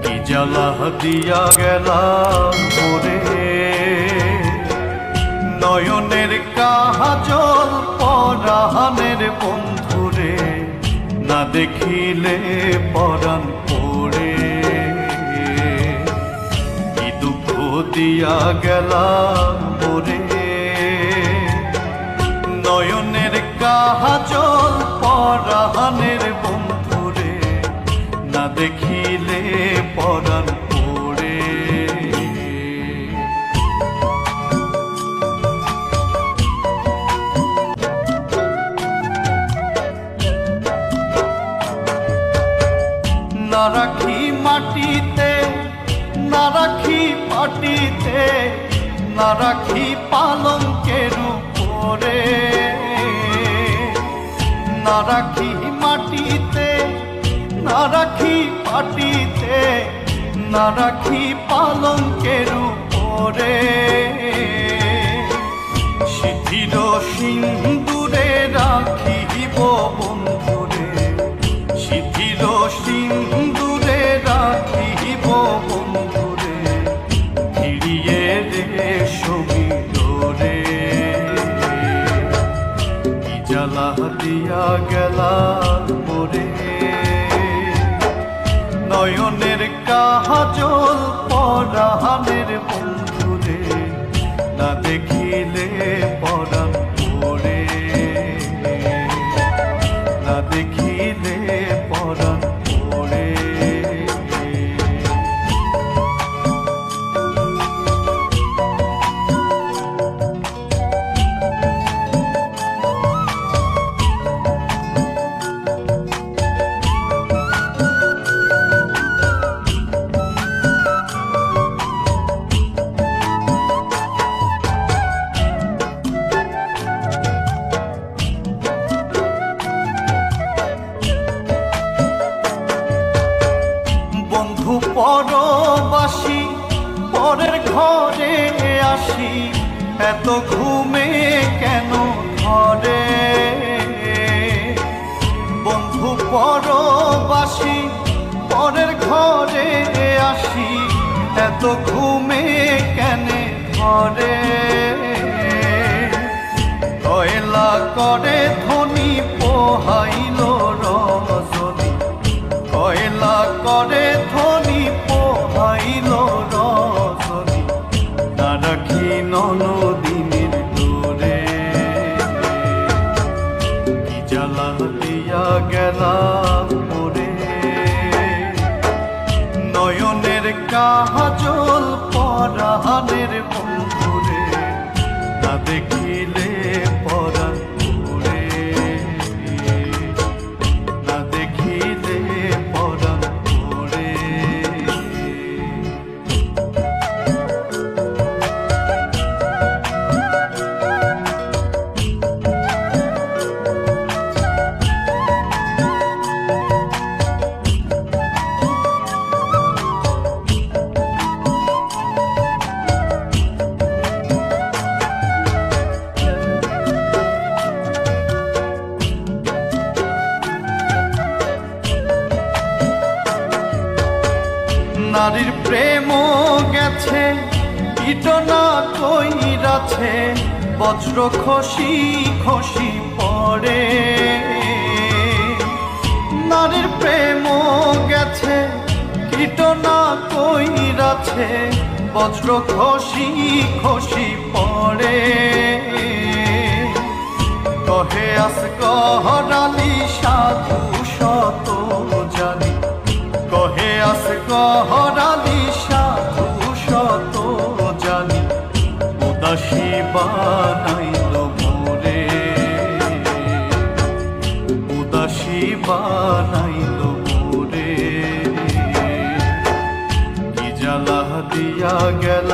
কি জ্বালা দিয়া গেলা মোরে, নয়নের কাজল পরাণের বন্ধুরে, না দেখিলে পরাণ পড়ে। কি দুঃখ দিয়া গেলা মোরে, নয়নের কাজল পরাণের বন্ধুরে, না দেখিলে পরাণ পড়ে। না রাখি মাটিতে, না রাখি পাটিতে, না রাখি পালঙ্কের উপরে। না রাখি মাটিতে, না রাখি পাটিতে, না রাখি পালঙ্কের উপরে। সিঁথির সিন্দুরে রাখিব বন্ধুরে, সিঁথির সিন্দুরে রাখিব বন্ধুরে, ফিরিয়ে রেশমি ডোরে। কি জ্বালা দিয়া গেলা মোরে, নয়নের কাজল পরাণের বন্ধুরে, না দেখিলে পরাণ পড়ে। না দেখিলে পরাণ পড়ে। বন্ধু পরবাসী পরের ঘরে আসি, এত ঘুমে কেন ঘরে। বন্ধু পরবাসী পরের ঘরে আসি, এত ঘুমে কেন ঘরে। কয়লা করে ধনী পোহাইল রজনী, কয়লা করে ধনী পোহাইল রজনী, না রাখি ননদিনীর দূরে। কি জ্বালা দিয়া গেলা মোরে, নয়নের কাজল পরাণের বন্ধুরে, না দেখিলে পরাণ পড়ে। না দেখিলে পরাণ পড়ে। নারীর প্রেম গেছে ইটনা কইরাছে, বজ্র খসি খসি পড়ে। নারীর প্রেম গেছে ইটনা কইরাছে, বজ্র খসি খসি পড়ে। কহে আস গহরালি সাধু শত জানি, কহে আস গহরালি সাধু শত জানি, উদাসী বানাইল মোরে। উদাসী বানাইল মোরে। কি জ্বালা দিয়া গেল